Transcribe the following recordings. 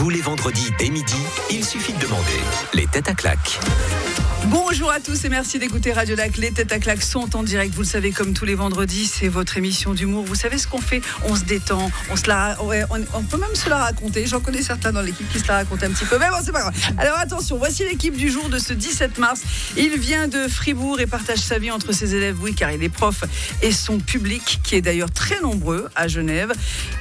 Tous les vendredis dès midi, il suffit de demander les têtes à claques. Bonjour à tous et merci d'écouter Radio Lac. Les têtes à claques sont en direct, vous le savez, comme tous les vendredis, c'est votre émission d'humour. Vous savez ce qu'on fait, on se détend, on peut même se la raconter. J'en connais certains dans l'équipe qui se la racontent un petit peu, mais bon, c'est pas grave. Alors attention, voici l'équipe du jour de ce 17 mars. Il vient de Fribourg et partage sa vie entre ses élèves, oui, car il est prof, et son public, qui est d'ailleurs très nombreux à Genève.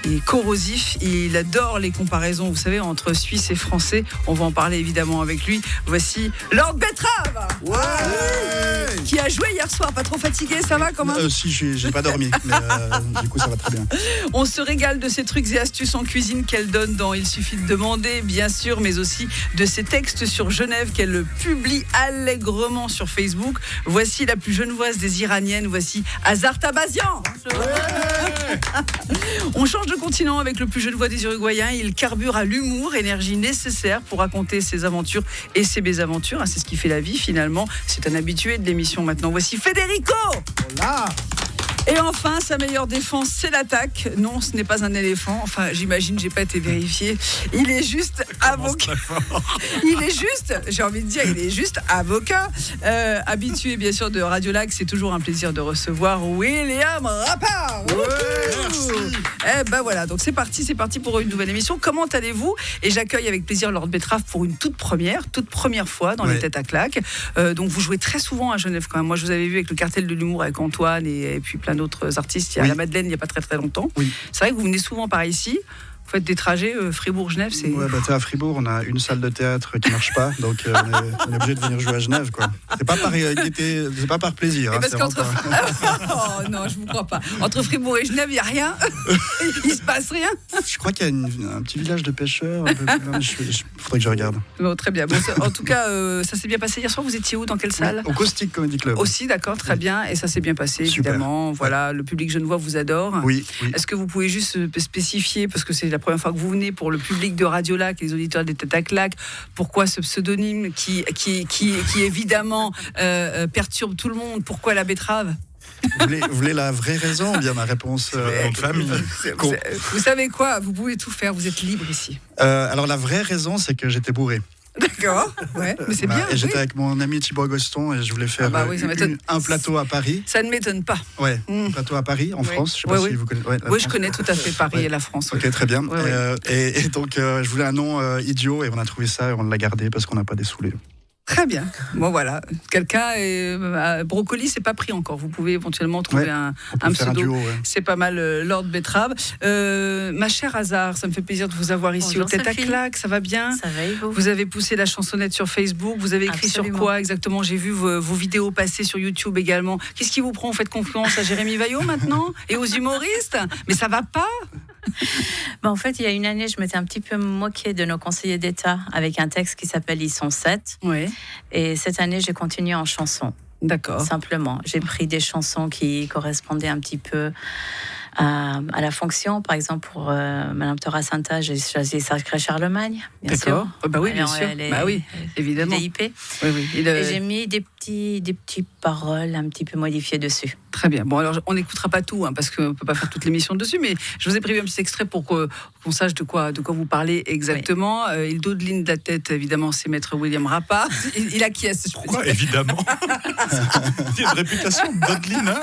Il est corrosif, il adore les comparaisons, vous savez, entre Suisse et Français. On va en parler évidemment avec lui. Voici Lord Betrave. Ouais. Qui a joué hier soir, pas trop fatigué, ça va quand même? Si, j'ai pas dormi, mais du coup ça va très bien. On se régale de ses trucs et astuces en cuisine qu'elle donne dans Il suffit de demander, bien sûr, mais aussi de ses textes sur Genève qu'elle publie allègrement sur Facebook. Voici la plus genevoise des Iraniennes, voici Azar Tabazian. On change de continent avec le plus genevois des Uruguayens. Il carbure à l'humour, énergie nécessaire pour raconter ses aventures et ses mésaventures. C'est ce qui fait la vie finalement. C'est un habitué de l'émission maintenant. Voici Federico. Hola. Et enfin, sa meilleure défense, c'est l'attaque. Non, ce n'est pas un éléphant. Enfin, j'imagine, j'ai pas été vérifié. Il est juste avocat. Il est juste, j'ai envie de dire, il est juste avocat. Habitué, bien sûr, de Radio Lac, c'est toujours un plaisir de recevoir William Rappard. Eh ben voilà, donc c'est parti pour une nouvelle émission. Comment allez-vous? Et j'accueille avec plaisir Lord Betrave pour une toute première fois dans les têtes à claques. Donc vous jouez très souvent à Genève quand même. Moi, je vous avais vu avec le cartel de l'humour avec Antoine et puis plein d'autres artistes. Il y a la Madeleine il n'y a pas très très longtemps. Oui. C'est vrai que vous venez souvent par ici. Vous faites des trajets Fribourg-Genève, c'est... Ouais, à Fribourg, on a une salle de théâtre qui marche pas, donc on est obligé de venir jouer à Genève, quoi. C'est pas par plaisir. Parce qu'entre... Oh non, je vous crois pas. Entre Fribourg et Genève, il y a rien. Il se passe rien. Je crois qu'il y a un petit village de pêcheurs. Faudrait que je regarde. Bon, très bien. Bon, en tout cas, ça s'est bien passé hier soir. Vous étiez où, dans quelle salle? Au Caustic Comedy Club. Aussi, d'accord, très bien. Et ça s'est bien passé, super. Évidemment. Voilà, le public genevois vous adore. Oui. Est-ce que vous pouvez juste spécifier, parce que c'est la première fois que vous venez, pour le public de Radio Lac, les auditeurs des têtes à claques, pourquoi ce pseudonyme qui évidemment perturbe tout le monde? Pourquoi la betterave? Vous voulez la vraie raison ou bien ma réponse en famille? Vous savez quoi? Vous pouvez tout faire, vous êtes libre ici. Alors la vraie raison, c'est que j'étais bourré. D'accord, ouais, mais c'est bien. Et j'étais avec mon ami Thibaut Agoston et je voulais faire un plateau à Paris. Ça ne m'étonne pas. Ouais, un plateau à Paris, en France. Je sais pas si vous connaissez. Oui, je connais tout à fait Paris et la France. Ok, très bien. Et donc, je voulais un nom idiot et on a trouvé ça et on l'a gardé parce qu'on n'a pas des saoulés. Très bien. Bon, voilà. Quelqu'un Brocoli, c'est pas pris encore. Vous pouvez éventuellement trouver un pseudo. Duo, c'est pas mal, Lord Betrave. Ma chère Azar, ça me fait plaisir de vous avoir ici. Bonjour, aux têtes à claques. Ça va bien? Ça va et vous? Vous avez poussé la chansonnette sur Facebook. Vous avez écrit Absolument. sur quoi exactement? J'ai vu vos vidéos passer sur YouTube également. Qu'est-ce qui vous prend? Vous faites confiance à Jérémy Vaillot maintenant? Et aux humoristes? Mais ça va pas? En fait, il y a une année, je m'étais un petit peu moquée de nos conseillers d'État avec un texte qui s'appelle Ils sont 7. Oui. Et cette année, j'ai continué en chanson. D'accord. Simplement. J'ai pris des chansons qui correspondaient un petit peu à la fonction. Par exemple, pour Madame Thora Santa, j'ai choisi Sacré Charlemagne, bien sûr. Bah oui, bien sûr. Bah oui, évidemment. VIP. Oui. Et j'ai mis des petites paroles un petit peu modifiées dessus. Très bien. Bon, alors on n'écoutera pas tout, parce qu'on ne peut pas faire toute l'émission dessus, mais je vous ai prévu un petit extrait pour qu'on sache de quoi vous parlez exactement. Oui. Il dodeline de la tête, évidemment, c'est Maître William Rappard. Il acquiesce. Pourquoi, évidemment? Il y a une réputation de dodeline, hein?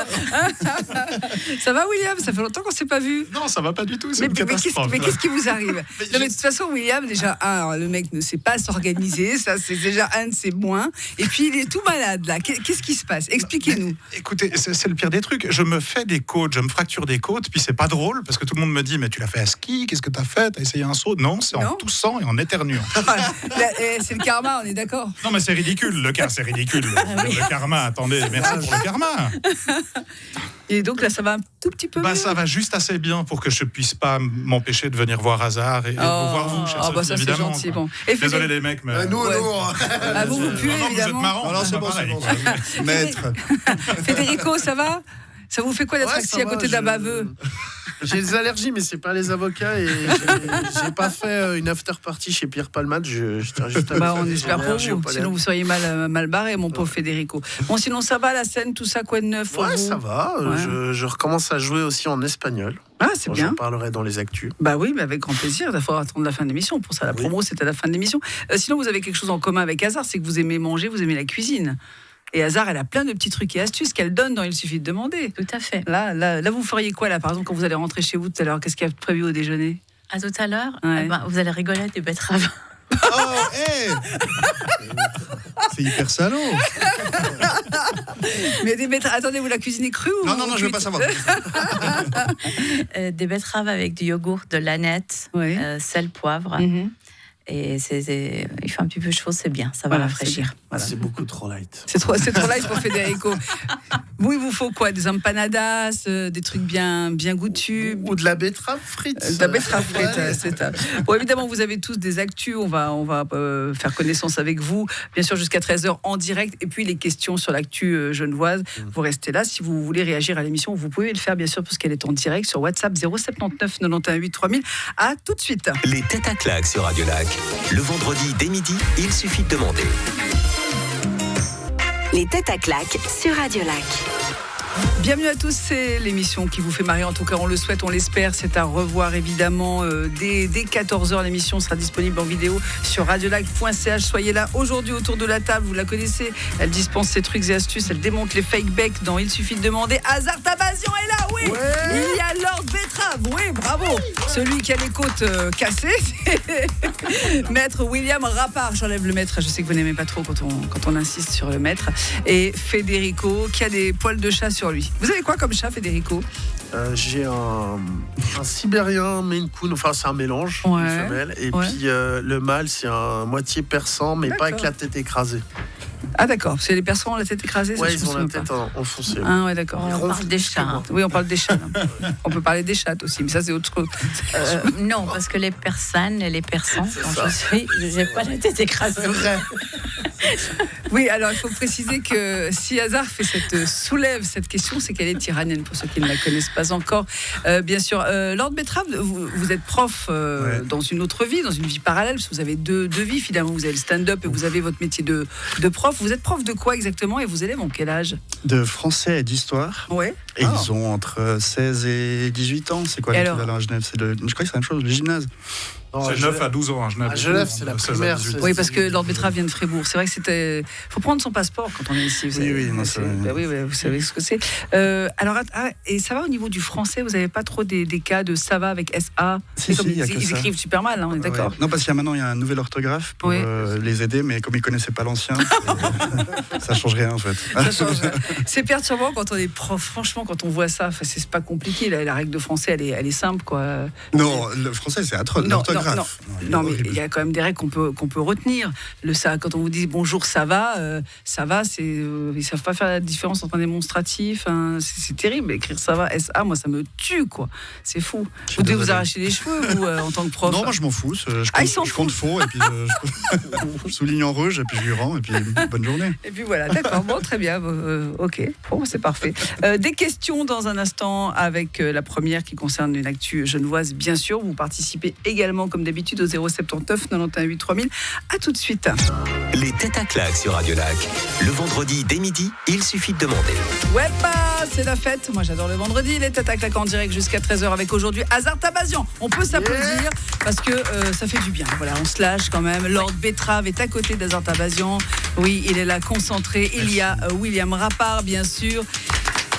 Ça va, William? Ça fait longtemps qu'on ne s'est pas vu. Non, ça va pas du tout, c'est une catastrophe. Mais qu'est-ce qui vous arrive? Non, mais de toute façon, William, déjà, le mec ne sait pas s'organiser, ça c'est déjà un de ses points. Et puis il est tout malade, là. Qu'est-ce qui se passe? Expliquez-nous. Écoutez, c'est le pire des trucs. Je me fais des côtes, je me fracture des côtes, puis c'est pas drôle, parce que tout le monde me dit, mais tu l'as fait à ski, qu'est-ce que t'as fait? T'as essayé un saut? Non, c'est en toussant et en éternuant. C'est le karma, on est d'accord? Non, mais c'est ridicule, c'est ridicule. Le karma, attendez, merci pour le karma. Et donc là, ça va un tout petit peu mieux. Ça va juste assez bien pour que je puisse pas m'empêcher de venir voir Hazard et voir vous, chère Sophie, ça évidemment. C'est gentil, bon. Désolé les mecs, mais... Nous, vous puez, non, évidemment. vous êtes marrants. Alors, c'est bon. Maître. Federico, ça va? Ça vous fait quoi d'être assis à côté d'un baveux? J'ai des allergies, mais c'est pas les avocats et j'ai pas fait une after party chez Pierre Palmade. Je tiens juste à on espère pour vous, sinon vous seriez mal barré, mon pauvre Federico. Bon, sinon ça va la scène, tout ça, quoi de neuf? Ouais, ça va. Ouais. Je recommence à jouer aussi en espagnol. Ah, c'est bien. J'en parlerai dans les actus. Bah oui, mais avec grand plaisir. Il faut attendre la fin de l'émission. Pour ça, la promo, c'est à la fin de l'émission. Sinon, vous avez quelque chose en commun avec Hazard, c'est que vous aimez manger, vous aimez la cuisine. Et Hazard, elle a plein de petits trucs et astuces qu'elle donne dans Il suffit de demander. Tout à fait. Là, vous feriez quoi, là, par exemple, quand vous allez rentrer chez vous tout à l'heure? Qu'est-ce qu'il y a prévu au déjeuner? À tout à l'heure, Ouais. vous allez rigoler des betteraves. Oh, hé C'est hyper salaud. Mais des betteraves, attendez, vous la cuisinez crue ou Non, je veux pas savoir. Des betteraves avec du yogourt, de l'aneth, Oui. sel, poivre. Mhm. Et il fait un petit peu chaud, c'est bien, ça va Voilà, rafraîchir. Voilà. C'est beaucoup trop light. C'est trop light pour Federico. Vous, il vous faut quoi? Des empanadas, des trucs bien goûtus? Ou de la betterave frite. De la betterave frite, Ouais. c'est ça. Bon, évidemment, vous avez tous des actus. On va faire connaissance avec vous, bien sûr, jusqu'à 13h en direct. Et puis, les questions sur l'actu genevoise. Vous restez là. Si vous voulez réagir à l'émission, vous pouvez le faire, bien sûr, parce qu'elle est en direct sur WhatsApp 079 91 8 3000. À tout de suite. Les têtes à claques sur Radio Lac. Le vendredi dès midi, il suffit de demander. Les têtes à claques sur Radio Lac. Bienvenue à tous, c'est l'émission qui vous fait marrer, en tout cas on le souhaite, on l'espère, c'est à revoir évidemment dès 14h, l'émission sera disponible en vidéo sur radiolac.ch, soyez là aujourd'hui autour de la table, vous la connaissez, elle dispense ses trucs et astuces, elle démonte les fake becs dans Il suffit de demander. Hazard Tabazian est là, oui, il y a Lord Betrave, oui, bravo, celui qui a les côtes cassées, c'est Maître William Rapard, j'enlève le maître, je sais que vous n'aimez pas trop quand on insiste sur le maître, et Federico qui a des poils de chat sur lui. Vous avez quoi comme chat, Federico? J'ai un sibérien Maine Coon, enfin c'est un mélange, Ouais. une femelle. Et Ouais. puis le mâle, c'est un moitié persan, mais pas avec D'accord. la tête écrasée. Ah d'accord, c'est les personnes ont la tête écrasée, ça, Ouais, je ils me ont la souviens tête pas. enfoncée. Ah ouais, d'accord. On parle des chats. hein. Oui, on parle des chats. On peut parler des chattes aussi, mais ça c'est autre chose. Non, parce que les persanes et les persans, quand je n'ai pas la tête écrasée. C'est vrai. Oui, alors il faut préciser que si Hazard soulève cette question, c'est qu'elle est iranienne, pour ceux qui ne la connaissent pas encore. Bien sûr, Lord Betrave, vous êtes prof Ouais. dans une autre vie, dans une vie parallèle, parce que vous avez deux vies finalement. Vous avez le stand-up et vous avez votre métier de prof. Vous êtes prof de quoi exactement et vos élèves ont quel âge? De français et d'histoire. Ouais. Et ils ont entre 16 et 18 ans. C'est quoi Et l'équivalent à Genève? Je crois que c'est la même chose, le gymnase. Non, C'est 9 à 12 ans à Genève. À Genève, c'est la 16 à primaire, 18. c'est- Oui, parce que Lord Betrave vient de Fribourg. C'est vrai que c'était. Faut prendre son passeport quand on est ici. Vous savez. Oui, non, c'est vrai. Bah oui, vous savez ce que c'est. Alors, et ça va au niveau du français, vous n'avez pas trop des cas de ça va avec SA? Si, Comme il y a que ils ça. écrivent super mal, hein, on est d'accord. Ouais. Non, parce qu'il y a maintenant il y a un nouvel orthographe pour Oui. les aider, mais comme ils connaissaient pas l'ancien, ça change rien en fait. Ça change. C'est perturbant quand on est prof. Franchement, quand on voit ça, enfin, c'est pas compliqué. La règle de français, elle est simple, quoi. Non, le français c'est atroce. Non, L'orthographe. Non, mais horrible. il y a quand même des règles qu'on peut retenir. Quand on vous dit bonjour, ça va, c'est ils savent pas faire la différence entre un démonstratif. C'est terrible. Écrire ça va, SA, moi ça me tue, quoi. C'est fou. Je suis Vous devez vous désolé. arracher les cheveux, vous, en tant que prof. Non, moi je m'en fous. Ah, ils s'en Je compte faux et puis je souligne en rouge et puis je lui rends et puis bonne journée. Et puis voilà, d'accord, bon, très bien, ok, bon, c'est parfait. Des questions dans un instant avec la première qui concerne une actu genevoise, bien sûr. Vous participez également, comme d'habitude, au 079 91 8 3000. À tout de suite. Les têtes à claques sur Radio Lac. Le vendredi dès midi, il suffit de demander. Ouais, c'est la fête. Moi, j'adore le vendredi. Les têtes à claques en direct jusqu'à 13h avec aujourd'hui Hazard Tabazian. On peut s'applaudir parce que ça fait du bien. Voilà, on se lâche quand même. Lord Betrave est à côté d'Hazard Tabazian. Oui, il est là concentré. Il y a William Rapard, bien sûr,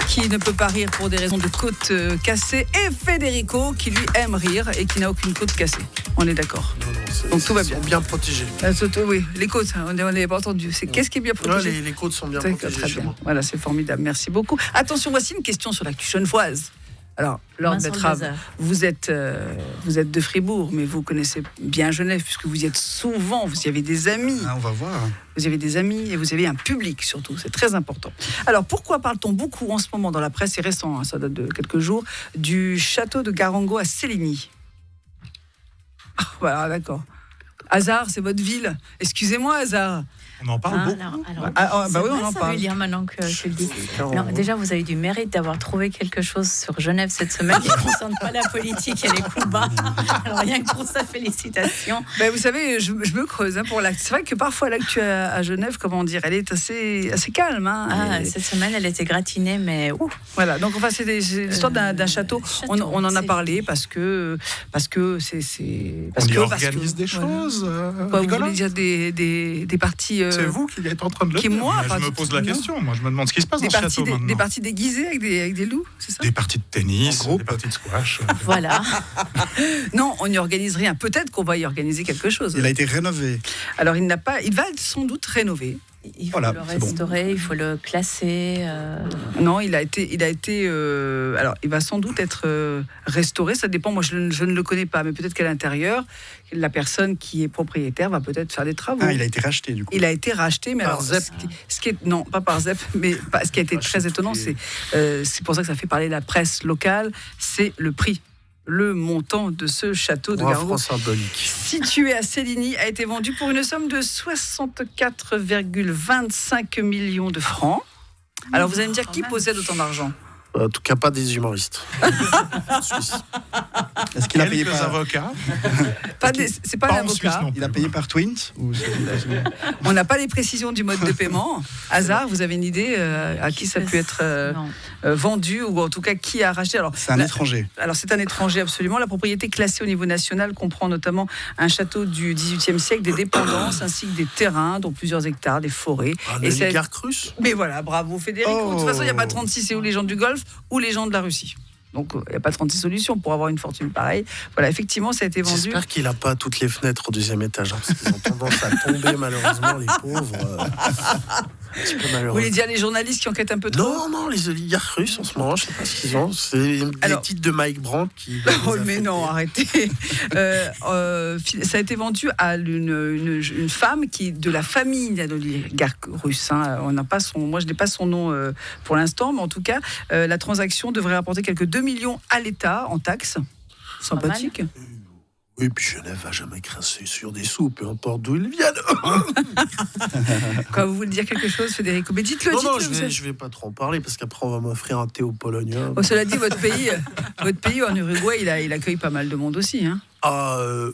qui ne peut pas rire pour des raisons de côte cassée, et Federico qui lui aime rire et qui n'a aucune côte cassée. On est d'accord. Donc tout va bien. Ils sont bien protégés. Oui, les côtes, on n'avait pas entendu. C'est qu'est-ce qui est bien Ouais, protégé? les côtes sont bien D'accord, protégées très chez bien. moi. Voilà, c'est formidable. Merci beaucoup. Attention, voici une question sur l'actu genevoise. Alors, Lord Vincent Betrave, Lazare. vous êtes de Fribourg, mais vous connaissez bien Genève puisque vous y êtes souvent. Vous y avez des amis. Ah, on va voir. Vous avez des amis et vous avez un public surtout, c'est très important. Alors pourquoi parle-t-on beaucoup en ce moment dans la presse, c'est récent, hein, ça date de quelques jours, du château de Garango à Céligny? Ah, voilà, d'accord. Hazard, c'est votre ville. Excusez-moi, Hazard. On en parle beaucoup. Bah oui, on en parle. William, maintenant que je le dis. Non, déjà, vous avez du mérite d'avoir trouvé quelque chose sur Genève cette semaine qui ne concerne pas la politique et les coups bas. Alors, rien que pour ça, félicitations. Vous savez, je me creuse pour l'actu. C'est vrai que parfois, l'actu à Genève, comment dire, elle est assez calme. Hein, Cette semaine, elle était gratinée, mais ouf. Voilà, donc enfin, c'est l'histoire d'un château. On en a parlé parce que c'est. On y organise des choses. Vous voulez dire des parties. C'est vous qui êtes en train de le dire. Moi, je me pose la question. Moi, je me demande ce qui se passe dans ce château maintenant. Des parties déguisées avec des loups, c'est ça? Des parties de tennis, des parties de squash. Voilà. Non, on n'y organise rien. Peut-être qu'on va y organiser quelque chose. Il a été rénové. Alors, il va sans doute rénover. Il faut le restaurer, il faut le classer. Non, il va sans doute être restauré. Ça dépend. Moi, je ne le connais pas, mais peut-être qu'à l'intérieur, la personne qui est propriétaire va peut-être faire des travaux. Il a été racheté du coup. Il a été racheté, mais par ZEP. Non, pas par ZEP, mais ce qui a été très étonnant, c'est pour ça que ça fait parler la presse locale, c'est le prix. Le montant de ce château de Gargoux, situé à Céligny, a été vendu pour une somme de 64,25 millions de francs. Alors vous allez me dire, qui possède autant d'argent? En tout cas, pas des humoristes. Est-ce qu'il a payé Quelques par avocats. C'est pas un avocat. Il a payé par Twint ou On n'a pas les précisions du mode de paiement. Hazard, vous avez une idée à qui ça peut être vendu, ou en tout cas qui a racheté? Alors, c'est un étranger. Alors c'est un étranger, absolument. La propriété classée au niveau national comprend notamment un château du XVIIIe siècle, des dépendances ainsi que des terrains, dont plusieurs hectares, des forêts. Un oligarque russe. Mais voilà, bravo Federico. De toute façon, il n'y a pas 36, c'est où les gens du Golfe ou les gens de la Russie. Donc, il n'y a pas 36 solutions pour avoir une fortune pareille. Voilà, effectivement, ça a été vendu. J'espère qu'il n'a pas toutes les fenêtres au deuxième étage, parce qu'ils ont tendance à tomber, malheureusement, les pauvres. Un petit peu malheureux. Vous voulez dire les journalistes qui enquêtent un peu trop? Non, les oligarques russes, en ce moment, je ne sais pas ce qu'ils ont. C'est les titres de Mike Brandt qui... mais non, arrêtez. Ça a été vendu à une femme qui est de la famille d'un oligarque russe. Moi, je n'ai pas son nom pour l'instant, mais en tout cas, la transaction devrait rapporter quelques 2 millions à l'État en taxes. Sympathique. Oui, puis Genève va jamais cracher sur des sous, peu importe d'où ils viennent. Quoi, vous voulez dire quelque chose, Federico? Mais dites-le, Non, je vais pas trop en parler, parce qu'après, on va m'offrir un thé au polonium. Cela dit, votre pays en Uruguay, il accueille pas mal de monde aussi. Hein. Ça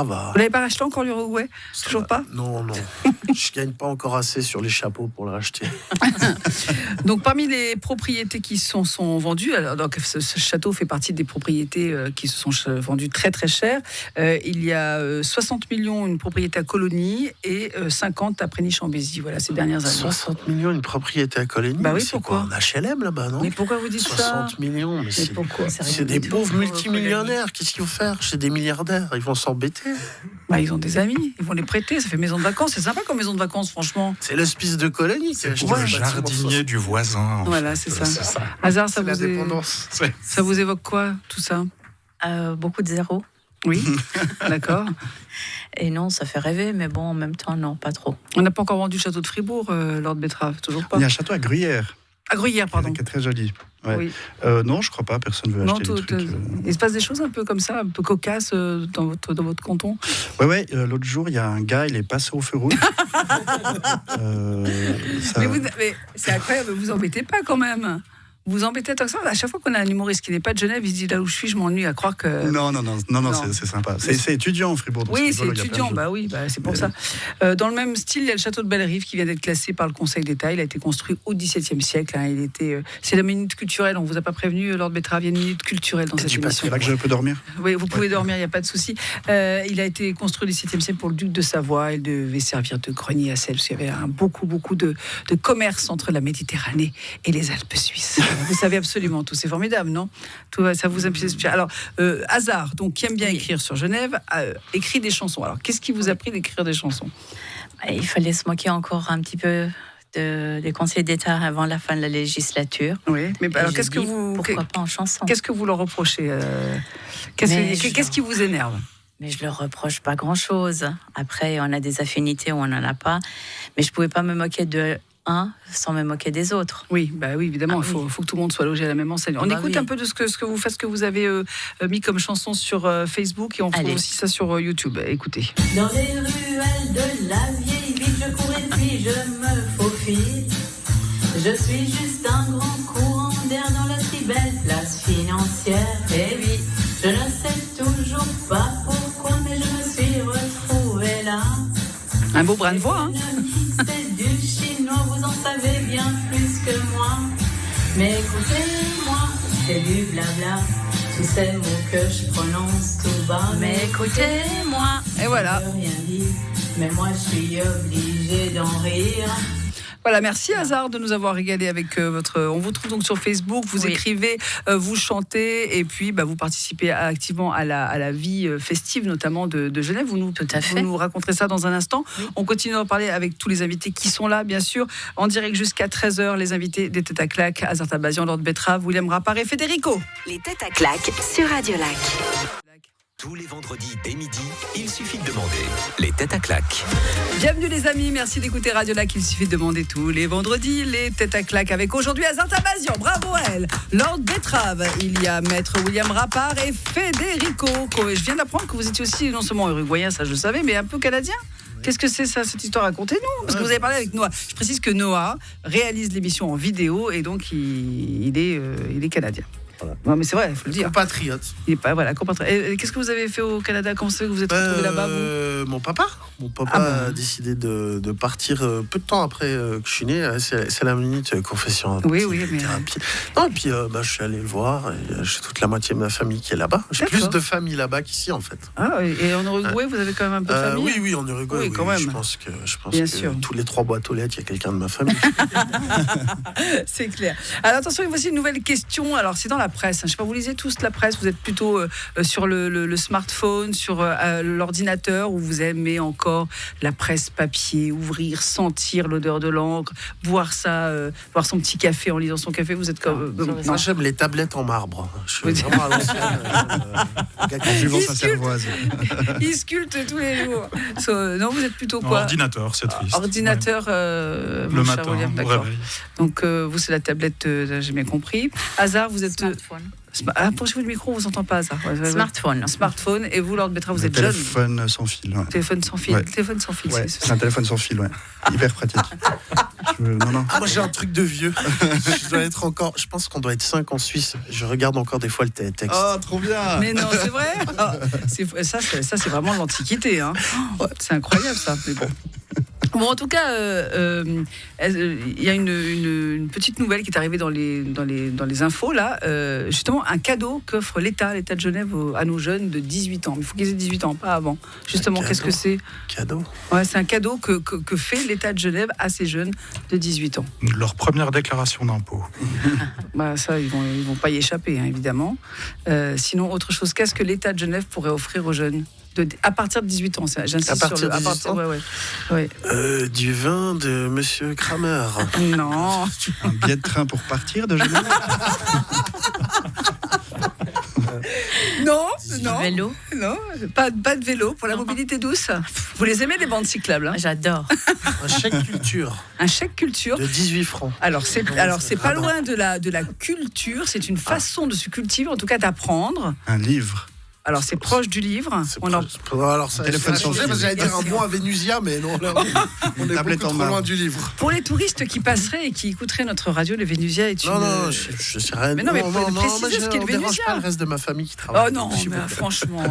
va. Vous n'avez pas racheté encore l'Uruguay? Toujours pas? Non. Je gagne pas encore assez sur les chapeaux pour le racheter. Donc, parmi les propriétés qui sont vendues, alors, donc, ce château fait partie des propriétés qui se sont vendues très très cher. Il y a 60 millions une propriété à Colonie et 50 à Preny-Chambézy. Voilà, ces dernières années. 60 millions une propriété à Colonie? Bah oui, c'est pourquoi? quoi, un HLM là-bas, non? Mais pourquoi vous dites 60 millions, mais c'est pourquoi? C'est des pauvres multimillionnaires. Qu'est-ce qu'ils vont faire? C'est des milliardaires. Ils vont s'embêter. Ils ont des amis, ils vont les prêter. Ça fait maison de vacances. C'est sympa comme maison de vacances, franchement. C'est l'hospice de Colonie. C'est pour le jardinier du voisin. Voilà, c'est ça. Hazard, ça vous évoque quoi, tout ça? Beaucoup de zéros. Oui, d'accord. Et non, ça fait rêver, mais bon, en même temps, non, pas trop. On n'a pas encore vendu le château de Fribourg, Lord Betrave, toujours pas. Il y a un château à Gruyère. À Gruyère, pardon. Qui est très joli. Ouais. Oui. Non, je crois pas. Personne ne veut acheter des trucs. Il se passe des choses un peu comme ça, un peu cocasses dans votre canton. Ouais. L'autre jour, il y a un gars, il est passé au feu rouge. Mais c'est incroyable, vous embêtez pas quand même. Vous embêtez tant que ça. À chaque fois qu'on a un humoriste qui n'est pas de Genève, il se dit là où je suis, je m'ennuie, à croire que. Non, c'est sympa. C'est étudiant, Fribourg. Oui, c'est étudiant, c'est pour ça. Dans le même style, il y a le château de Bellerive qui vient d'être classé par le Conseil d'État. Il a été construit au XVIIe siècle. C'est la minute culturelle. On ne vous a pas prévenu, Lord Betrave, il y a une minute culturelle dans cette émission. C'est là que je peux dormir? Oui, vous pouvez dormir, il n'y a pas de souci. Il a été construit au XVIIe siècle pour le duc de Savoie. Il devait servir de grenier à sel, parce qu'il y avait beaucoup de commerce entre la Méditerranée et les Alpes suisses. Vous savez absolument tout, c'est formidable, non? Tout ça vous inspire. Alors, Hazard, donc qui aime bien écrire sur Genève, écrit des chansons. Alors, qu'est-ce qui vous a pris d'écrire des chansons? Il fallait se moquer encore un petit peu des conseils d'État avant la fin de la législature. Oui, mais alors pourquoi pas en chanson? Qu'est-ce que vous leur reprochez? Qu'est-ce qui vous énerve? Mais je leur reproche pas grand-chose. Après, on a des affinités ou on n'en a pas. Mais je pouvais pas me moquer de sans me moquer des autres. Oui, évidemment, il faut que tout le monde soit logé à la même enseigne. On écoute un peu de ce que vous faites, ce que vous avez mis comme chanson sur Facebook, et on trouve aussi ça sur YouTube. Écoutez. Dans les ruelles de la vieille ville, je cours et puis je me faufile. Je suis juste un grand courant d'air dans la si belle place financière. Et oui, je ne sais toujours pas pourquoi, mais je me suis retrouvée là. Un beau brin de voix, hein. C'est du chinois, vous en savez bien plus que moi. Mais écoutez-moi, c'est du blabla. Tous ces mots que je prononce tout bas. Mais écoutez-moi. Et voilà. Je peux rien dire, mais moi je suis obligée d'en rire. Voilà, merci Hazard de nous avoir régalé avec votre... On vous trouve donc sur Facebook, vous écrivez, vous chantez, et puis vous participez activement à la vie festive, notamment de Genève. Vous nous raconterez ça dans un instant. Oui. On continue à en parler avec tous les invités qui sont là, bien sûr. En direct jusqu'à 13h, les invités des Têtes à Claques, Hazard Tabazian, Lord Betrave, William Rappard et Federico. Les Têtes à Claques sur Radio Lac. Tous les vendredis dès midi, il suffit de demander les Têtes à Claques. Bienvenue les amis, merci d'écouter Radio Lac. Il suffit de demander tous les vendredis les Têtes à Claques avec aujourd'hui Hazard Tabazian, bravo à elle, Lord Betrave, il y a Maître William Rappard et Federico. Je viens d'apprendre que vous étiez aussi non seulement uruguayen, ça je le savais, mais un peu canadien. Qu'est-ce que c'est ça, cette histoire? Racontez-nous, parce que vous avez parlé avec Noah. Je précise que Noah réalise l'émission en vidéo et donc il est canadien. Voilà. Non, mais c'est vrai, il faut le dire. Compatriote. Il est pas, voilà, compatriote. Et qu'est-ce que vous avez fait au Canada? Comment c'est que vous êtes retrouvé là-bas, vous? Mon papa a décidé de partir peu de temps après que je suis né. C'est la minute confession. Oui, mais... thérapie. Non, et puis je suis allé le voir. Et j'ai toute la moitié de ma famille qui est là-bas. J'ai plus de famille là-bas qu'ici, en fait. Ah, et en Uruguay, vous avez quand même un peu de famille? Oui, en Uruguay. Oui, quand même. Je pense que tous les 3 boîtes aux lettres, il y a quelqu'un de ma famille. C'est clair. Alors attention, voici une nouvelle question. Alors c'est dans la presse. Je ne sais pas, vous lisez tous la presse, vous êtes plutôt sur le smartphone, sur l'ordinateur, ou vous aimez encore la presse papier, ouvrir, sentir l'odeur de l'encre, boire son petit café en lisant son café. Vous êtes comme... Moi, j'aime les tablettes en marbre. Je suis vraiment à l'ancienne. En buvant sa cervoise. Il sculpte tous les jours. Non, vous êtes plutôt quoi? Ordinateur, c'est triste. Ordinateur, le matin, William, d'accord. Donc vous, c'est la tablette, j'ai bien compris. Hazard, vous êtes... Smartphone. Approchez-vous le micro, on vous entend pas, Hazard. Smartphone. Et vous, Lord Betrave, vous êtes jeune. Téléphone sans fil. Ouais. Téléphone sans fil. Ouais. Téléphone sans fil. Ouais, c'est un téléphone sans fil, ouais. Hyper pratique. Non. Moi, j'ai un truc de vieux. Je pense qu'on doit être 5 en Suisse. Je regarde encore des fois le texte. Oh, trop bien. Mais non, c'est vrai. Ça, c'est vraiment l'Antiquité. Hein. C'est incroyable, ça. Mais bon. Bon, en tout cas, il y a une petite nouvelle qui est arrivée dans les infos, là. Justement, un cadeau qu'offre l'État de Genève à nos jeunes de 18 ans. Il faut qu'ils aient 18 ans, pas avant. Justement, qu'est-ce que c'est? Cadeau. Ouais, c'est un cadeau que fait l'État de Genève à ces jeunes de 18 ans. Leur première déclaration d'impôt. Ça, ils vont pas y échapper, hein, évidemment. Sinon, autre chose, qu'est-ce que l'État de Genève pourrait offrir aux jeunes à partir de 18 ans, j'insiste sur à partir de 18 ans. Ouais. Du vin de Monsieur Kramer. Non. Un billet de train pour partir de Genève. Non. Vélo. Non, pas de vélo pour la mobilité douce. Vous les aimez, les bandes cyclables, hein? J'adore. Un chèque culture. Un chèque culture. De 18 francs. Alors c'est pas loin de la culture, c'est une façon de se cultiver, en tout cas d'apprendre. Un livre. Alors c'est proche du livre. Alors ça téléphone sans fil. j'allais dire un bon à Vénusia, mais non, là, on est beaucoup trop loin du livre. Pour les touristes qui passeraient et qui écouteraient notre radio, le Vénusia est une... Non, je sais rien. Mais non, mais précisez ce qu'est le Vénusia. Pas le reste de ma famille qui travaille. Oh non, mais franchement,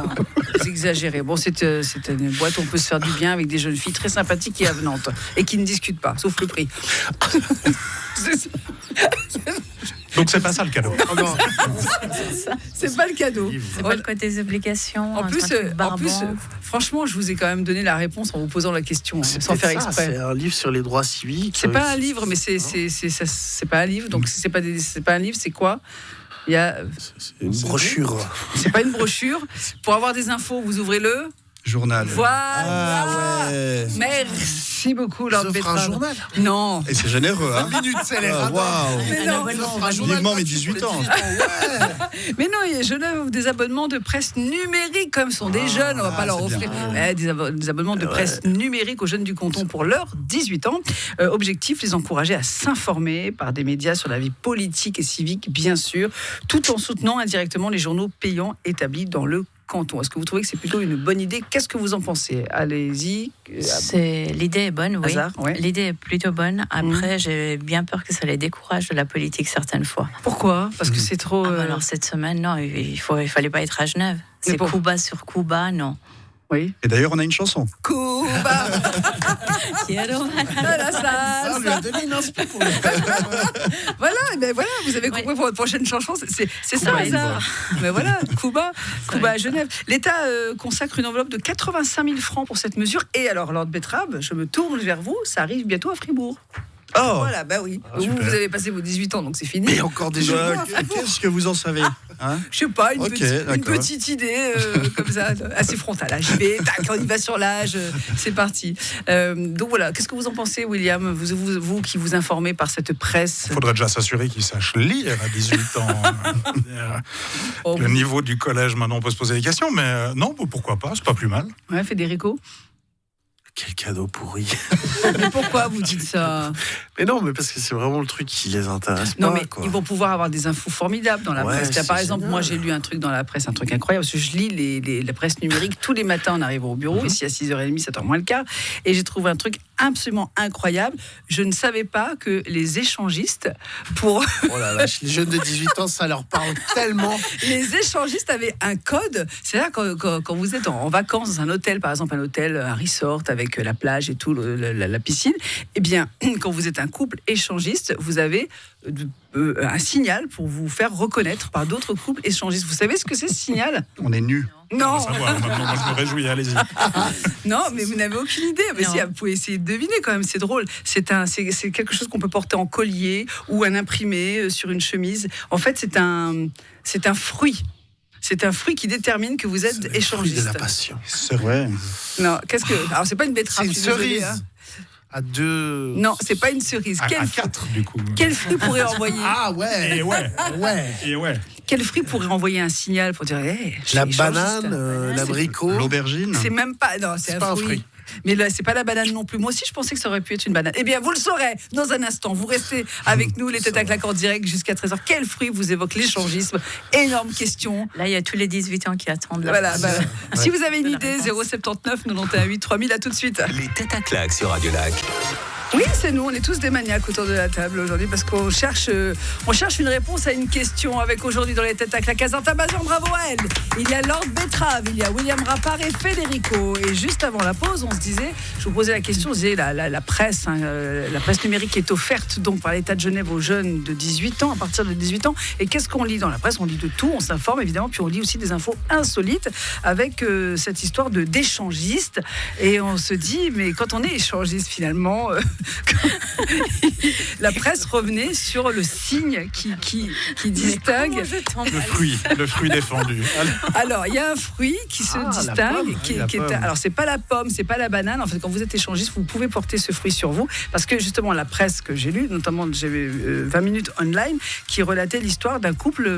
vous exagérez. Bon, c'est une boîte où on peut se faire du bien avec des jeunes filles très sympathiques et avenantes et qui ne discutent pas, sauf le prix. Donc c'est pas ça le cadeau. C'est pas le cadeau. C'est pas le côté des obligations. En plus, franchement, je vous ai quand même donné la réponse en vous posant la question, sans faire exprès. C'est un livre sur les droits civiques. C'est pas un livre, mais c'est pas un livre. Donc c'est pas un livre, c'est quoi? C'est une brochure. C'est pas une brochure. Pour avoir des infos, vous ouvrez le journal. Voilà. Ah ouais. Merci. Merci beaucoup, Lord Ils offrent un Betrave. journal. Non. Et c'est généreux, hein. 20 minutes, c'est les radars. Waouh. Mais Un non. abonnement. Vivement mes 18 ans. Mais non, Genève offre des abonnements de presse numérique, comme sont des jeunes, on va pas leur c'est offrir bien. des abonnements de presse numérique aux jeunes du canton pour leurs 18 ans. Objectif, les encourager à s'informer par des médias sur la vie politique et civique, bien sûr, tout en soutenant indirectement les journaux payants établis dans le canton. Est-ce que vous trouvez que c'est plutôt une bonne idée? Qu'est-ce que vous en pensez? Allez-y. L'idée est bonne, oui. Hazard, ouais. L'idée est plutôt bonne. Après, j'ai bien peur que ça les décourage de la politique certaines fois. Pourquoi? Parce que c'est trop... Alors cette semaine, non, il fallait pas être à Genève. Mais C'est pour- coup bas sur coup bas, non. Oui. Et d'ailleurs, on a une chanson. Cuba. Quiero La Ça, on lui a salsa. donné une inspi pour le Voilà, ben voilà, vous avez compris Oui. pour votre prochaine chanson, c'est ça, Cuba Hazard. Mais voilà, Cuba à Genève. L'État consacre une enveloppe de 85 000 francs pour cette mesure. Et alors, Lord Betrave, je me tourne vers vous, ça arrive bientôt à Fribourg. Oh. Voilà, bah oui. Vous avez passé vos 18 ans, donc c'est fini. Il y a encore des jeux. Qu'est-ce que vous en savez, hein? Je sais pas, une Ok, petite d'accord. idée comme ça, assez frontale. Là, j'y vais, tac, on y va sur l'âge, c'est parti. Donc voilà, qu'est-ce que vous en pensez, William, vous qui vous informez par cette presse? Il faudrait déjà s'assurer qu'ils sachent lire à 18 ans. Oh, Le niveau du collège, maintenant, on peut se poser des questions, mais non, pourquoi pas, c'est pas plus mal. ouais, Federico. Quel cadeau pourri. Mais pourquoi vous dites ça? Mais non, mais parce que c'est vraiment le truc qui les intéresse Non, pas. mais quoi. ils vont pouvoir avoir des infos formidables dans la Ouais, presse. Là, par c'est exemple, génial. moi, j'ai lu un truc dans la presse, un truc incroyable, parce que je lis la presse numérique tous les matins en arrivant au bureau, ici à 6h30, 7h moins le quart, et j'ai trouvé un truc absolument incroyable. Je ne savais pas que les échangistes, pour Oh la vache, les jeunes de 18 ans, ça leur parle tellement. les échangistes avaient un code. C'est-à-dire quand vous êtes en vacances dans un hôtel, par exemple un hôtel, un resort avec la plage et tout, la piscine, eh bien, quand vous êtes un couple échangiste, vous avez un signal pour vous faire reconnaître par d'autres couples échangistes. Vous savez ce que c'est, ce signal? On est nus. Non, Savoir, maintenant, moi, je me réjouis, allez-y. non, mais vous n'avez aucune idée. Mais Non. si, vous pouvez essayer de deviner quand même, c'est drôle. C'est quelque chose qu'on peut porter en collier ou un imprimé sur une chemise. En fait, c'est un fruit. C'est un fruit qui détermine que vous êtes C'est le fruit échangiste. de la passion. C'est vrai. Non, qu'est-ce que... Alors, c'est pas une C'est betterave. une je suis désolée, cerise. hein. À deux. Non, c'est pas une cerise. À 4, du coup. Quel fruit pourrait envoyer Ah ouais. Et ouais, Ouais. et ouais. Quel fruit pourrait envoyer un signal pour dire hey, je suis La échangiste. banane, l'abricot. L'aubergine. C'est même pas. Non, c'est pas un un fruit. fruit. Mais là, c'est pas la banane non plus. Moi aussi, je pensais que ça aurait pu être une banane. Eh bien, vous le saurez dans un instant. Vous restez avec nous, les têtes à claque en direct jusqu'à 13h. Quel fruit vous évoque l'échangisme? Énorme question. Là, il y a tous les 18 ans qui attendent la Voilà. France. Si vous avez une De la idée, réponse. 079 91 8 3000. À tout de suite. Les têtes à claque sur Radio Lac. Oui, c'est nous, on est tous des maniaques autour de la table aujourd'hui parce qu'on cherche une réponse à une question avec aujourd'hui dans les têtes à claque. Azanta Bazan, bravo à elle. Il y a Lord Betrave, il y a William Rappard et Federico. Et juste avant la pause, on se disait, je vous posais la question, on se disait la presse, la presse numérique est offerte donc par l'État de Genève aux jeunes de 18 ans, à partir de 18 ans. Et qu'est-ce qu'on lit dans la presse? On lit de tout, on s'informe évidemment, puis on lit aussi des infos insolites avec cette histoire d'échangiste. Et on se dit, mais quand on est échangiste finalement, la presse revenait sur le signe qui distingue. Le fruit défendu. Allez. Alors, il y a un fruit qui se la distingue. pomme, qui oui, la est, pomme. alors, c'est pas la pomme, c'est pas la banane. En fait, quand vous êtes échangiste, vous pouvez porter ce fruit sur vous. Parce que justement, la presse que j'ai lue, notamment j'avais 20 minutes online, qui relatait l'histoire d'un couple.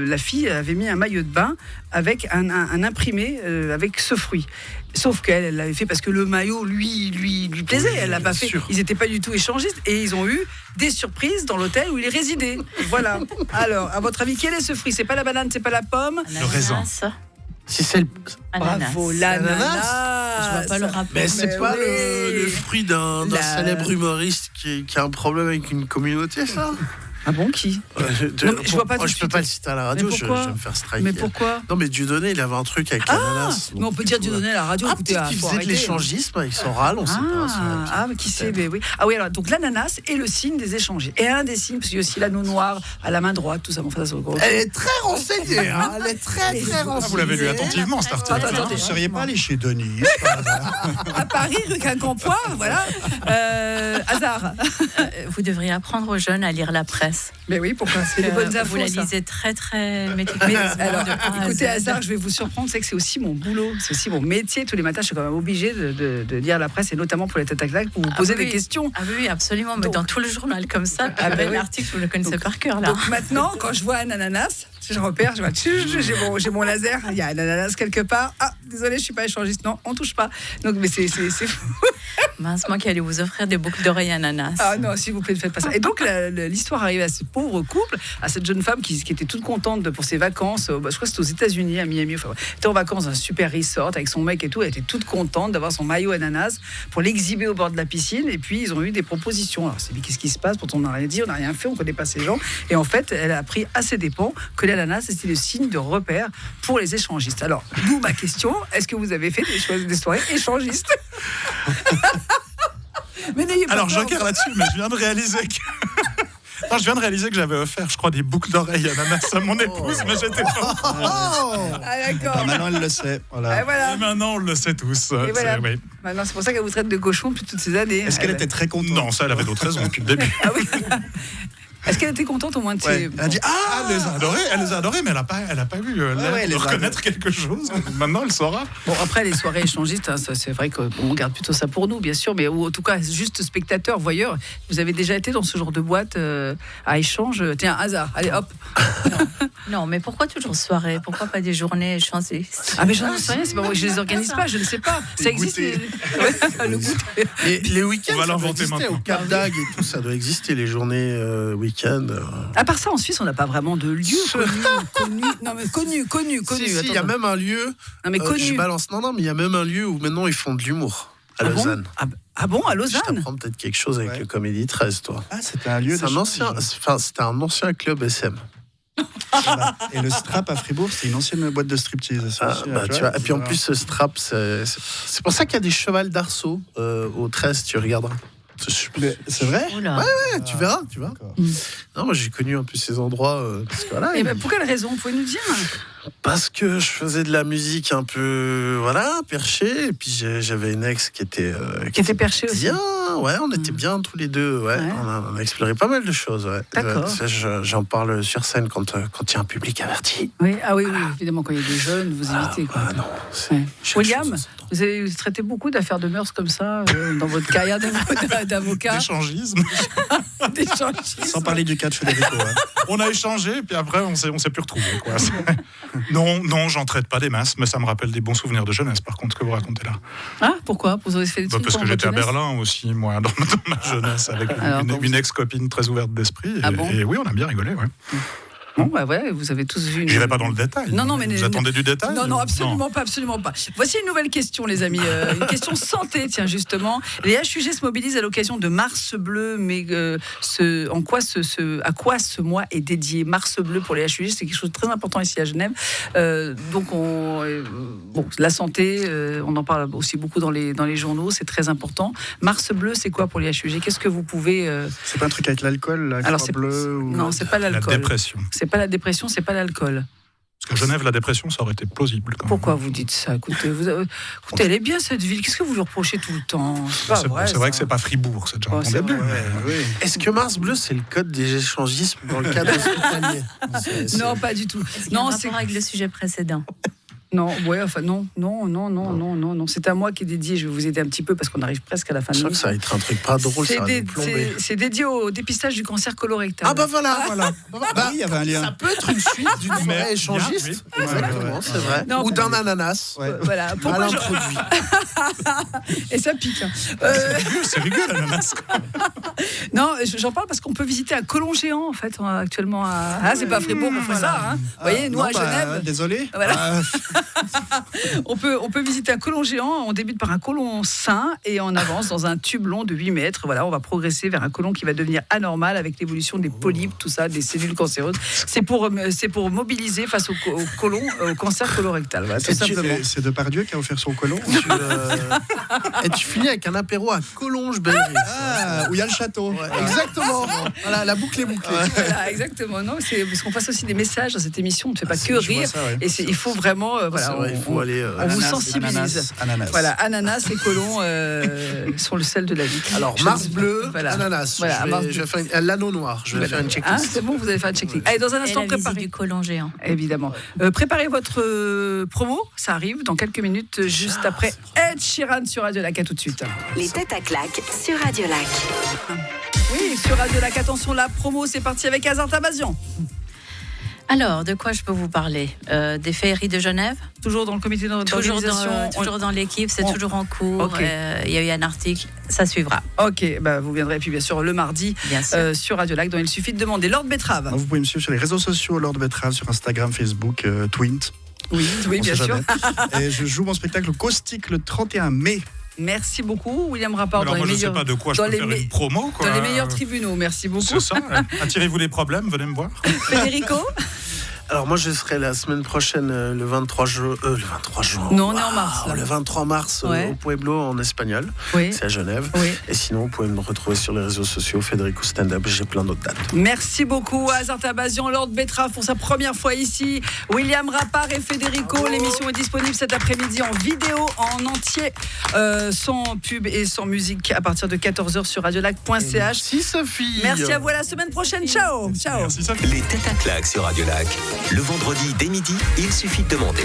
La fille avait mis un maillot de bain avec un imprimé avec ce fruit. Sauf qu'elle l'avait fait parce que le maillot lui plaisait. Elle l'a pas fait. sûr. Ils n'étaient pas du tout échangistes et ils ont eu des surprises dans l'hôtel où il résidait. Voilà. Alors, à votre avis, quel est ce fruit? C'est pas la banane, c'est pas la pomme. Ananas. raisin. Si c'est le. Ananas. Bravo, Je l'ananas. vois pas le rapport. Mais c'est Mais pas oui. le fruit d'un La- célèbre humoriste qui a un problème avec une communauté, ça? Ah bon, qui? Non, mais je vois pas tout de Je peux suite. pas le citer à la radio, Mais je pourquoi vais me faire striker. Mais pourquoi? Non, mais Dieudonné, il avait un truc avec l'ananas. Mais on peut dire Dieudonné à la radio. Ah, Écoutez, peut-être qu'il faut faisait de arrêter. l'échangisme avec son râle, on sait pas. Mais qui sait, mais oui. Ah oui, alors, donc l'ananas est le signe des échangistes. Et un des signes, parce qu'il y a aussi l'anneau noir à la main droite, tout ça. Bon, ça, c'est gros. Elle est très renseignée, hein. Elle est très renseignée. Ah, vous l'avez lu attentivement, cet article. Attends, hein. attendez. Vous ne seriez pas allé chez Denis par hasard? À Paris, rue Quincampoix, voilà. Hasard. Vous devriez apprendre aux jeunes à lire la presse. l'ananas. Mais oui, pourquoi? C'est des bonnes infos. Vous la ça. lisez très très Mais méticuleusement. alors, de A à écoutez, Z. Hasard, je vais vous surprendre, c'est que c'est aussi mon boulot, c'est aussi mon métier. Tous les matins, je suis quand même obligée de lire la presse, et notamment pour les têtes à claque, pour vous poser des questions. Ah oui, absolument. Mais Donc- dans tout le journal comme ça, Ah bah oui. l'article, vous le connaissez par cœur là. Donc maintenant, quand je vois un ananas, je repère, je vois, j'ai mon laser, il y a un ananas quelque part. Ah, désolé, je suis pas échangiste. Non, on touche pas. Donc, mais c'est fou. Mince, moi qui allais vous offrir des boucles d'oreilles ananas. Ah non, s'il vous plaît, ne faites pas ça. Et donc, l'histoire arrive à ce pauvre couple, à cette jeune femme qui était toute contente pour ses vacances. Je crois que c'était aux États-Unis, à Miami. Enfin, elle était en vacances dans un super resort avec son mec et tout. Elle était toute contente d'avoir son maillot ananas pour l'exhiber au bord de la piscine. Et puis, ils ont eu des propositions. Alors, c'est dit, qu'est-ce qui se passe? Pourtant, on n'a rien dit, on n'a rien fait, on ne connaît pas ces gens. Et en fait, elle a appris à ses dépens que l'ananas, c'était le signe de repère pour les échangistes. Alors, d'où ma question, est-ce que vous avez fait des soirées échangistes? Mais n'ayez pas Alors, peur. joker là-dessus, mais je viens de réaliser que. Non, je viens de réaliser que j'avais offert, je crois, des boucles d'oreilles ananas à mon épouse, mais j'étais pas. Ah, d'accord. Maintenant, elle le sait. Voilà. Et voilà. Et maintenant, on le sait tous. Et voilà. Oui. Maintenant, c'est pour ça qu'elle vous traite de cochon depuis toutes ces années. Est-ce qu'elle était très contente? Non, ça, elle avait d'autres raisons depuis le début. Ah oui. Est-ce qu'elle était contente au moins de ses... Ouais. Elle a dit Ah, elle les a adorés, mais elle a pas eu l'air ouais, elle de les a reconnaître quelque chose. Maintenant, elle saura. Bon, après, les soirées échangistes, hein, ça, c'est vrai qu'on garde plutôt ça pour nous, bien sûr, mais ou en tout cas, juste spectateurs, voyeurs. Vous avez déjà été dans ce genre de boîte à échange? Tiens, hasard, allez, hop. Non, mais pourquoi toujours soirée? Pourquoi pas des journées échangistes? Ah, mais j'en sais rien, c'est pas moi, je les organise pas, je ne sais pas. Ça existe. goûter. Ouais, le goûter. Et les week-ends, On va ça doit l'inventer exister. maintenant. Au Cap d'Agde et tout, ça doit exister, les journées week-end. À part ça, en Suisse, on n'a pas vraiment de lieu connu. Non, mais connu. Si, il y a Attends. même un lieu. Non, mais Je connu. balance. Non, mais il y a même un lieu où maintenant ils font de l'humour. À Ah bon Lausanne. Ah bon, à Je Lausanne? t'apprends peut-être quelque chose avec Ouais. le Comédie 13, toi. Ah, c'était un lieu C'était un ancien club SM. Et le Strap à Fribourg, c'est une ancienne boîte de striptease. Ça Ah, aussi, bah, tu vois. Et puis en plus, ce strap, c'est pour ça qu'il y a des chevals d'arceau au 13, tu regarderas. C'est vrai? Oula. Ouais, tu verras. D'accord. Non, moi j'ai connu un peu ces endroits. Parce que, voilà, Et ben, pour quelle raison? Vous pouvez nous dire? parce que je faisais de la musique un peu perché, et puis j'avais une ex qui était perché aussi. bien, ouais, on était bien tous les deux, ouais. Ouais. On a exploré pas mal de choses, ouais. D'accord. Ça, j'en parle sur scène quand il y a un public averti. Oui, ah oui, évidemment, quand il y a des jeunes, vous évitez. Quoi. Ah non. c'est- Ouais. chaque William, chose en son temps. vous avez traité beaucoup d'affaires de mœurs comme ça dans votre carrière d'avocat, D'échangisme. d'échangistes. Sans parler du cas de Federico. Hein. On a échangé, puis après, on s'est plus retrouvés. Quoi. Non, j'en traite pas des masses, mais ça me rappelle des bons souvenirs de jeunesse, par contre, que vous racontez là. Ah, pourquoi? Vous avez fait des Bah, trucs parce que pendant j'étais à votre jeunesse? Berlin aussi, moi, dans ma jeunesse, avec Alors, une ex-copine très ouverte d'esprit. Ah bon et oui, on a bien rigolé. Ouais. Bon, bah ouais, vous avez tous vu une... J'irai pas dans le détail. Non, mais vous attendez du détail? Non, absolument pas. Voici une nouvelle question, les amis. Une question santé, tiens, justement. Les HUG se mobilisent à l'occasion de Mars Bleu, mais à quoi ce mois est dédié? Mars Bleu pour les HUG, c'est quelque chose de très important ici à Genève. Donc, la santé, on en parle aussi beaucoup dans les journaux, c'est très important. Mars Bleu, c'est quoi pour les HUG? Qu'est-ce que vous pouvez... C'est pas un truc avec l'alcool, la Alors, croix bleue ou... Non, c'est pas La l'alcool. dépression. C'est pas la dépression, c'est pas l'alcool. Parce qu'à Genève, la dépression, ça aurait été plausible. Quand même. Pourquoi vous dites ça? Écoutez, elle est bien cette ville. Qu'est-ce que vous lui reprochez tout le temps? C'est pas vrai. C'est vrai ça. que c'est pas Fribourg, c'est déjà un Oh, bon c'est début. vrai. mais- Oui. Est-ce que Mars Bleu, c'est le code des échangismes dans le cadre hospitalier? Non, pas du tout. Non, Non, c'est avec le sujet précédent. non, ouais, enfin non. C'est à moi qui est dédié. Je vais vous aider un petit peu parce qu'on arrive presque à la fin de Je sens que ça va être un truc pas drôle, ça va nous plomber. C'est dédié au dépistage du cancer colorectal. Ah bah voilà. Ah oui, il y avait un lien. Ça peut être une suite d'une Mais soirée échangiste. bien, oui. Exactement, c'est vrai. Non, Ou d'un ananas. Ouais. Voilà. Pourquoi Mal je- introduit. Et ça pique. hein. C'est rigueux, l'ananas. Non, j'en parle parce qu'on peut visiter un colon géant en fait actuellement à. Ah, c'est pas à Fribourg qu'on fait ça. Hein. Vous voyez, nous Non, à Genève. Désolé. Voilà. On peut visiter un côlon géant. On débute par un côlon sain et on avance dans un tube long de 8 mètres. Voilà, on va progresser vers un côlon qui va devenir anormal avec l'évolution des polypes, tout ça, des cellules cancéreuses. C'est pour mobiliser face au cancer colorectal. Voilà, tout simplement. C'est Depardieu qui a offert son colon. Et tu finis avec un apéro à Collonges-Belleville. Ah, où il y a le château. Exactement. Voilà, la boucle est bouclée. Voilà, exactement. Non, c'est parce qu'on passe aussi des messages dans cette émission. On ne fait pas que Je vois rire. ça, ouais. Et il faut vraiment voilà, c'est vrai, il faut aller. on vous Ananas, sensibilise. ananas. Voilà, ananas et colons sont le sel de la vie. Alors, Je- Mars bleu, voilà. ananas. Voilà, je Mars vais, bleu. je vais faire l'anneau noir. Je vais faire une Ah, checklist. c'est bon, vous allez faire un checklist. Allez, dans un Et instant, la visite préparez. du colon géant. Évidemment. Préparez votre promo, ça arrive dans quelques minutes, juste après Ed Sheeran sur Radio Lac. À tout de suite. Les têtes à claques sur Radio Lac. Oui, sur Radio Lac, attention, la promo, c'est parti avec Hazard Tabazian. Alors, de quoi je peux vous parler Des féeries de Genève. Toujours dans le comité d'organisation. Toujours dans l'équipe, c'est on- toujours en cours. Ok. Il y a eu un article, ça suivra, Ok, bah, vous viendrez puis bien sûr le mardi bien sûr. sur Radio Lac, dont il suffit de demander Lord Betrave. Vous pouvez me suivre sur les réseaux sociaux, Lord Betrave, sur Instagram, Facebook, Twint. Oui, On bien sait sûr. jamais. Et je joue mon spectacle Caustique le 31 mai. Merci beaucoup, William Rapport, Alors dans, moi, les je ne sais meilleurs, pas de quoi je dans peux les faire me- une promo. Quoi. dans les meilleurs tribunaux. Merci beaucoup. C'est ça. Attirez-vous les problèmes, venez me voir. Federico. Alors, moi, je serai la semaine prochaine, le 23 juin. Le 23 juin. Non, on est en mars, là. Le 23 mars, Ouais. au Pueblo, en espagnol. Oui. C'est à Genève. Oui. Et sinon, vous pouvez me retrouver sur les réseaux sociaux, Federico Stand-Up. J'ai plein d'autres dates. Merci beaucoup à Hazard Tabazian, Lord Betrave pour sa première fois ici. William Rappard et Federico. L'émission est disponible cet après-midi en vidéo, en entier, sans pub et sans musique, à partir de 14h sur radiolac.ch. Merci, Sophie. Merci à vous, à la semaine prochaine. Ciao. Ciao. Merci, Sophie. Les têtes à claques sur Radio Lac. Le vendredi dès midi, il suffit de demander.